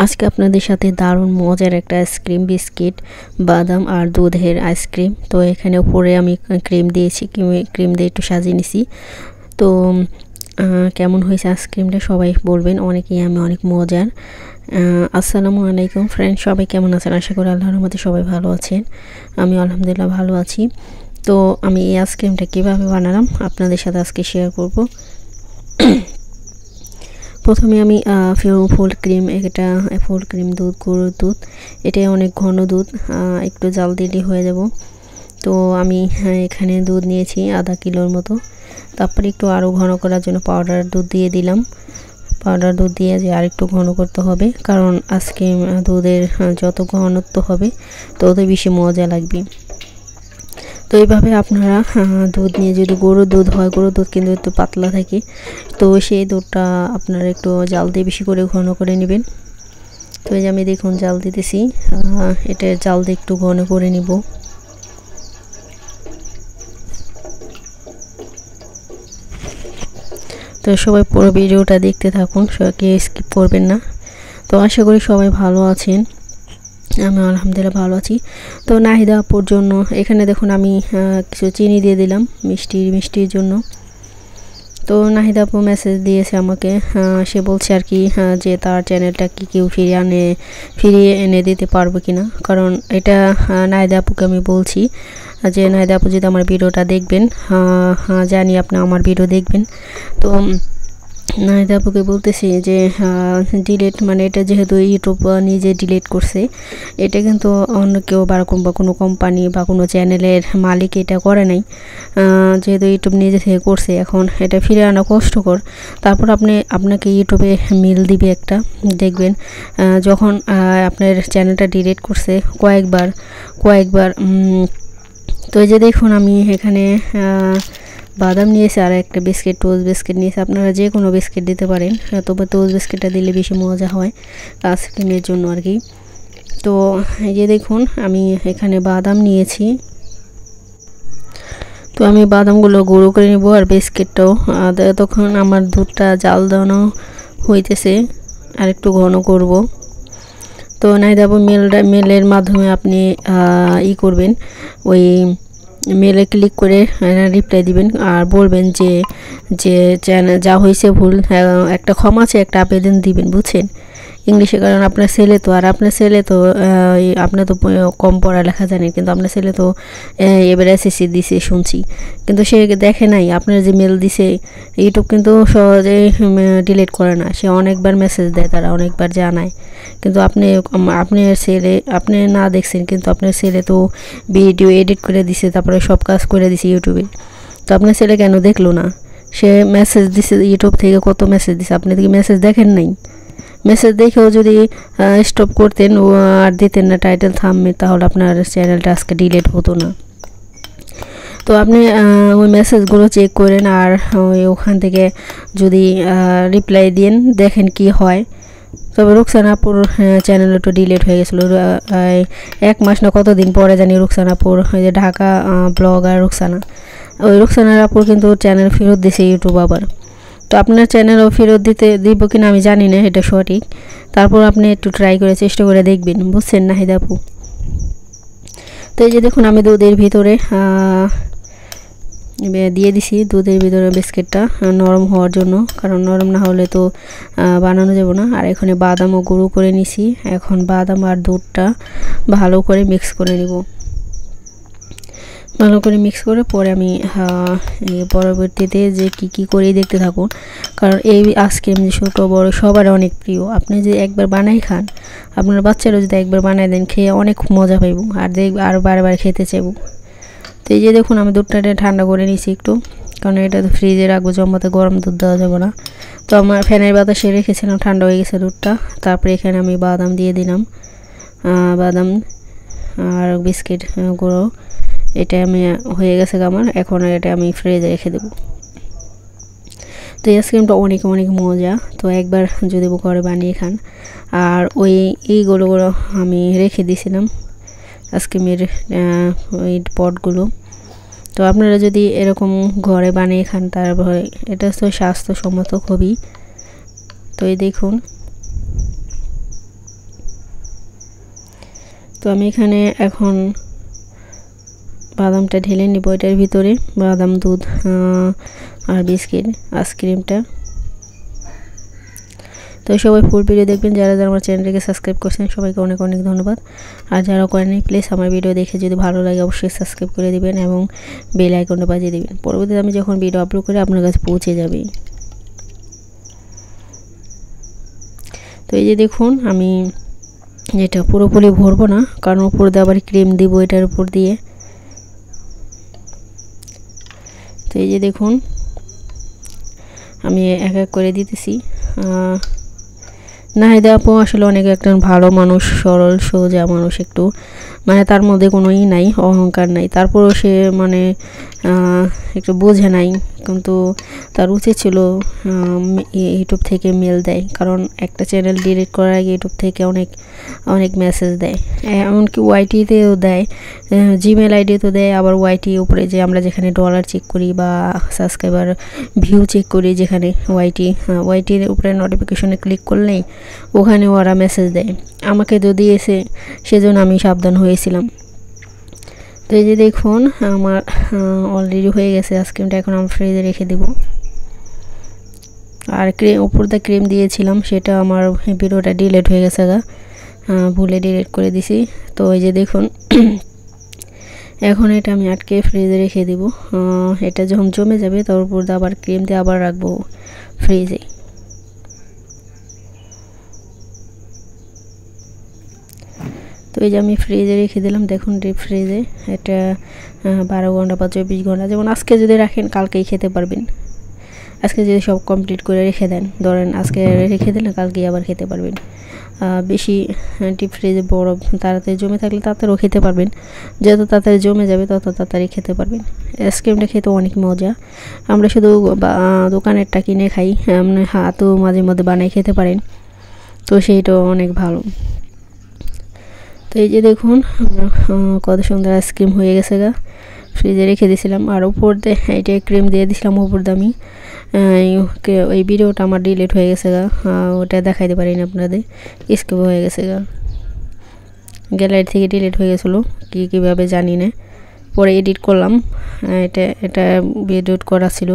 আজকে আপনাদের সাথে দারুণ মজার একটা আইসক্রিম, বিস্কিট, বাদাম আর দুধের আইসক্রিম। তো এখানে উপরে আমি ক্রিম দিয়েছি, ক্রিম দিয়ে একটু সাজিয়ে নিছি। তো কেমন হয়েছে আইসক্রিমটা সবাই বলবেন, অনেক ইয়ামি, অনেক মজার। আসসালামু আলাইকুম ফ্রেন্ড, সবাই কেমন আছেন? আশা করি আল্লাহর রহমতে সবাই ভালো আছেন। আমি আলহামদুলিল্লাহ ভালো আছি। তো আমি এই আইসক্রিমটা কীভাবে বানালাম আপনাদের সাথে আজকে শেয়ার করব। প্রথমে আমি ফুল ক্রিম দুধ, গরুর দুধ, এটাই অনেক ঘন দুধ, একটু জাল দিলে হয়ে যাব। তো আমি এখানে দুধ নিয়েছি আধা কিলোর মতো। তারপরে একটু আরও ঘন করার জন্য পাউডার দুধ দিয়ে দিলাম। পাউডার দুধ দিয়ে যে আর একটু ঘন করতে হবে, কারণ আজকে দুধের যত ঘনত্ব হবে তত বেশি মজা লাগবে। তো এইভাবে আপনারা দুধ নিয়ে, যদি গরুর দুধ হয়, গরুর দুধ কিন্তু একটু পাতলা থাকে, তো সেই দুধটা আপনারা একটু জাল দিয়ে বেশি করে ঘন করে নেবেন। তো এই যে আমি দেখুন জাল দিতেছি, এটা জাল দিয়ে একটু ঘন করে নিব। তো সবাই পুরো ভিডিওটা দেখতে থাকুন, সবাইকে স্কিপ করবেন না। তো আশা করি সবাই ভালো আছেন, আমি আলহামদুলিল্লাহ ভালো আছি। তো নাহিদা আপুর জন্য এখানে দেখুন আমি কিছু চিনি দিয়ে দিলাম মিষ্টির জন্য। তো নাহিদা আপু মেসেজ দিয়েছে আমাকে, সে বলছে আর কি যে তার চ্যানেলটা কি কেউ ফিরিয়ে এনে দিতে পারবো কিনা। কারণ এটা নাহিদা আপুকে আমি বলছি যে নাহিদা আপু যদি আমার ভিডিওটা দেখবেন, জানি আপনি আমার ভিডিও দেখবেন। তো নাহিদা আপুকে বলতেছি যে ডিলিট, মানে এটা যেহেতু ইউটিউব নিজে ডিলিট করছে, এটা কিন্তু অন্য কেউ বা কোনো কোম্পানি বা কোনো চ্যানেলের মালিক এটা করে নাই, যেহেতু ইউটিউব নিজে থেকে করছে। এখন এটা ফিরে আনা কষ্টকর। তারপর আপনাকে ইউটিউবে মেল দিবে একটা, দেখবেন যখন আপনার চ্যানেলটা ডিলিট করছে কয়েকবার। তো এই যে দেখুন আমি এখানে বাদাম নিয়েছি আর একটা বিস্কিট, টোস্ট বিস্কিট নিয়েছি। আপনারা যে কোনো বিস্কিট দিতে পারেন, তবে টোস্ট বিস্কিটটা দিলে বেশি মজা হয় আইসক্রিমের জন্য আর কি। তো এই যে দেখুন আমি এখানে বাদাম নিয়েছি। তো আমি বাদামগুলো গুঁড়ো করে নেব, আর বিস্কিটটাও। তখন আমার দুধটা জাল দেওয়ানো হইতেছে, আর একটু ঘন করব। তো নাহিদা আপু মেলের মাধ্যমে আপনি করবেন, ওই মেলে ক্লিক করে রিপ্লাই দিবেন আর বলবেন যে চ্যানেল যা হয়েছে ভুল, একটা ক্ষমা চেয়ে একটা আবেদন দিবেন, বুঝছেন, ইংলিশে। কারণ আপনার ছেলে তো আপনি তো কম পড়ালেখা জানেন, কিন্তু আপনার ছেলে তো এবার এসএসসি দিছে শুনছি, কিন্তু সে দেখে নাই আপনার যে মেল দিছে। ইউটিউব কিন্তু সহজে ডিলিট করে না, সে অনেকবার মেসেজ দেয়, তারা অনেকবার জানায়। কিন্তু আপনার ছেলে, আপনি না দেখছেন, কিন্তু আপনার ছেলে তো ভিডিও এডিট করে দিছে, তারপরে সব কাজ করে দিছে ইউটিউবে। তো আপনার ছেলে কেন দেখলো না? সে মেসেজ দিছে ইউটিউব থেকে, কত মেসেজ দিছে, আপনি কি মেসেজ দেখেন নাই? মেসেজ দেখেও যদি স্টপ করতেন আর দিতেন না টাইটেল থাম্বনেল, তাহলে আপনার চ্যানেলটা আজকে ডিলিট হতো না। তো আপনি ওই মেসেজগুলো চেক করেন, আর ওখান থেকে যদি রিপ্লাই দিন, দেখেন কি হয়। তবে রুকসানা আপুর চ্যানেল একটু ডিলিট হয়ে গেছিলো 1 মাস না কতদিন পরে জানি। রুকসানা আপুর, ওই যে ঢাকা ব্লগার রুকসানা, ওই রুকসানার আপুর কিন্তু চ্যানেল ফেরত দিছে ইউটিউব আবার। তো আপনার চ্যানেলও ফেরত দিব কিনা আমি জানি না, এটা সঠিক। তারপর আপনি একটু ট্রাই করে চেষ্টা করে দেখবেন, বুঝছেন নাহিদা আপু। তো এই যে দেখুন আমি দুধের ভিতরে দিয়ে দিছি, দুধের ভিতরে বিস্কিটটা নরম হওয়ার জন্য, কারণ নরম না হলে তো বানানো যাবে না। আর এখানে বাদামও গুঁড়ো করে নিছি। এখন বাদাম আর দুধটা ভালো করে মিক্স করে নিব। ভালো করে মিক্স করে পরে আমি পরবর্তীতে যে কি করি দেখতে থাকুন। কারণ এই আইসক্রিম যে ছোটো বড় সবার অনেক প্রিয়। আপনি যে একবার বানাই খান, আপনার বাচ্চারা যদি একবার বানাই দেন, খেয়ে অনেক মজা পাইব, আর আরও বারবার খেতে চাইব। তো এই যে দেখুন আমি দুধটা ঠান্ডা করে নিয়েছি একটু, কারণ এটা তো ফ্রিজে রাখবো, জমাতে গরম দুধ দেওয়া যাবে না। তো আমার ফ্যানের বাতাসে রেখেছিলাম, ঠান্ডা হয়ে গেছে দুধটা। তারপরে এখানে আমি বাদাম দিয়ে দিলাম, বাদাম আর বিস্কিট গুঁড়ো, এটা আমি হয়ে গেছে আমার। এখন এটা আমি ফ্রিজে রেখে দেবো। তো এই আইসক্রিমটা অনেক অনেক মজা, তো একবার যদি ঘরে বানিয়ে খান। আর এইগুলো আমি রেখে দিয়েছিলাম আইসক্রিমের ওই পটগুলো। তো আপনারা যদি এরকম ঘরে বানিয়ে খান, তারপরে এটা তো স্বাস্থ্যসম্মত খুবই। তো এই দেখুন তো আমি এখানে এখন বাদামটা ঢেলে নিব এটার ভিতরে, বাদাম, দুধ আর বিস্কিট, আইসক্রিমটা। তো সবাই ফুল ভিডিও দেখবেন, যারা যারা আমার চ্যানেলটিকে সাবস্ক্রাইব করছেন সবাইকে অনেক অনেক ধন্যবাদ। আর যারা করেননি প্লিজ আমার ভিডিও দেখে যদি ভালো লাগে অবশ্যই সাবস্ক্রাইব করে দিবেন এবং বেল আইকনটা বাজিয়ে দিবেন, পরবর্তীতে আমি যখন ভিডিও আপলোড করি আপনার কাছে পৌঁছে যাবে। তো এই যে দেখুন আমি এটা পুরোপুরি ভরবো না, কারণ উপর দিয়ে আবার ক্রিম দিব এটার উপর দিয়ে। তো এই যে দেখুন আমি এক এক করে দিতেছি। নাহিদা আপু আসলে অনেক একজন ভালো মানুষ, সরল সোজা মানুষ, একটু মানে তার মধ্যে কোনো নাই, অহংকার নাই, তারপরও সে মানে একটু বোঝে নাই, কিন্তু তার উচিত ছিল ইউটিউব থেকে মেল দেয়, কারণ একটা চ্যানেল ডিলিট করার আগে ইউটিউব থেকে অনেক অনেক মেসেজ দেয়, এমনকি ওয়াইটিতেও দেয়, জিমেল আইডিতেও দেয়, আবার ওয়াইটি উপরে যে আমরা যেখানে ডলার চেক করি বা সাবস্ক্রাইবার ভিউ চেক করি, যেখানে ওয়াইটির উপরে নোটিফিকেশনে ক্লিক করলেই ওখানে ওরা মেসেজ দেয়, আমাকে তো দিয়েছে, সেজন্য আমি সাবধান হয়েছিলাম। তো এই যে দেখুন আমার অলরেডি হয়ে গেছে আইসক্রিমটা, এখন আমি ফ্রিজে রেখে দেব। আর উপর দিয়ে ক্রিম দিয়েছিলাম, সেটা আমার ভিডিওটা ডিলিট হয়ে গেছে, ভুলে ডিলিট করে দিছি। তো এই যে দেখুন এখন এটা আমি আটকে ফ্রিজে রেখে দিব, এটা যখন জমে যাবে তার উপর দিয়ে আবার ক্রিম দিয়ে আবার রাখবো ফ্রিজে। তো এই যে আমি ফ্রিজে রেখে দিলাম, দেখুন ডিপ ফ্রিজে, এটা 12 ঘন্টা বা 24 ঘন্টা, যেমন আজকে যদি রাখেন কালকেই খেতে পারবেন, আজকে যদি সব কমপ্লিট করে রেখে দেন, ধরেন আজকে রেখে দিলে কালকেই আবার খেতে পারবেন। বেশি ডিপ ফ্রিজে বরফ তাড়াতাড়ি জমে থাকলে তাড়াতাড়িও খেতে পারবেন, যত তাড়াতাড়ি জমে যাবে তত তাড়াতাড়ি খেতে পারবেন। আইসক্রিমটা খেতে অনেক মজা, আমরা শুধু দোকানেরটা কিনে খাই, হাতও মাঝে মধ্যে বানিয়ে খেতে পারেন, তো সেইটাও অনেক ভালো। তো এই যে দেখুন কত সুন্দর আইসক্রিম হয়ে গেছে, ফ্রিজে রেখে দিয়েছিলাম, আর উপর দিয়ে এটা ক্রিম দিয়ে দিয়েছিলাম উপর দিয়ে। আমি এই ভিডিওটা আমার ডিলিট হয়ে গেছে, ওটা দেখাইতে পারিনি আপনাদের, স্কিপ হয়ে গেছে, গ্যালারি থেকে ডিলিট হয়ে গেছিলো, কীভাবে জানি না, পরে এডিট করলাম, এটা এডিট করা ছিল।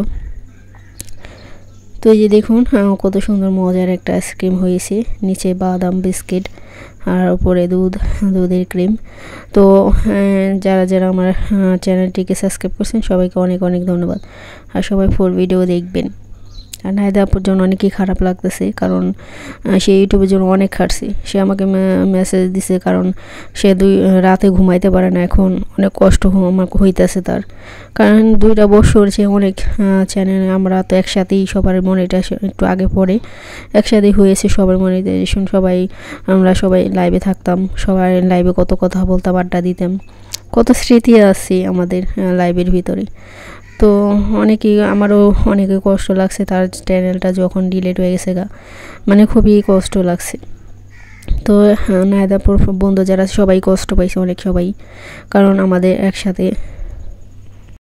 তো এই যে দেখুন কত সুন্দর মজার একটা আইসক্রিম হয়েছে, নিচে বাদাম, বিস্কিট আর উপরে দুধের ক্রিম। তো যারা যারা আমার চ্যানেলটিকে সাবস্ক্রাইব করছেন সবাইকে অনেক অনেক ধন্যবাদ, আর সবাই ফুল ভিডিও দেখবেন। আর নাহিদা আপুর জন্য অনেকই খারাপ লাগতেছে, কারণ সে ইউটিউবের জন্য অনেক খাটছে, সে আমাকে মেসেজ দিছে, কারণ সে রাতে ঘুমাইতে পারে না, এখন অনেক কষ্ট আমাকে হইতেছে তার, কারণ 2টা বছর সে অনেক চ্যানেল, আমরা তো একসাথেই সবার মনিটাইজেশন একটু আগে পরে একসাথেই হয়েছে, সবার মনিটাইজেশন, আমরা সবাই লাইভে থাকতাম, সবাই লাইভে কত কথা বলতাম, আড্ডা দিতাম, কত স্মৃতি আছে আমাদের লাইভের ভিতরে। তো আমারও অনেকে কষ্ট লাগছে তার চ্যানেলটা যখন ডিলিট হয়ে গেছে, মানে খুবই কষ্ট লাগছে। তো নাহিদাপুর বন্ধু যারা সবাই কষ্ট পাইছে অনেক, সবাই, কারণ আমাদের একসাথে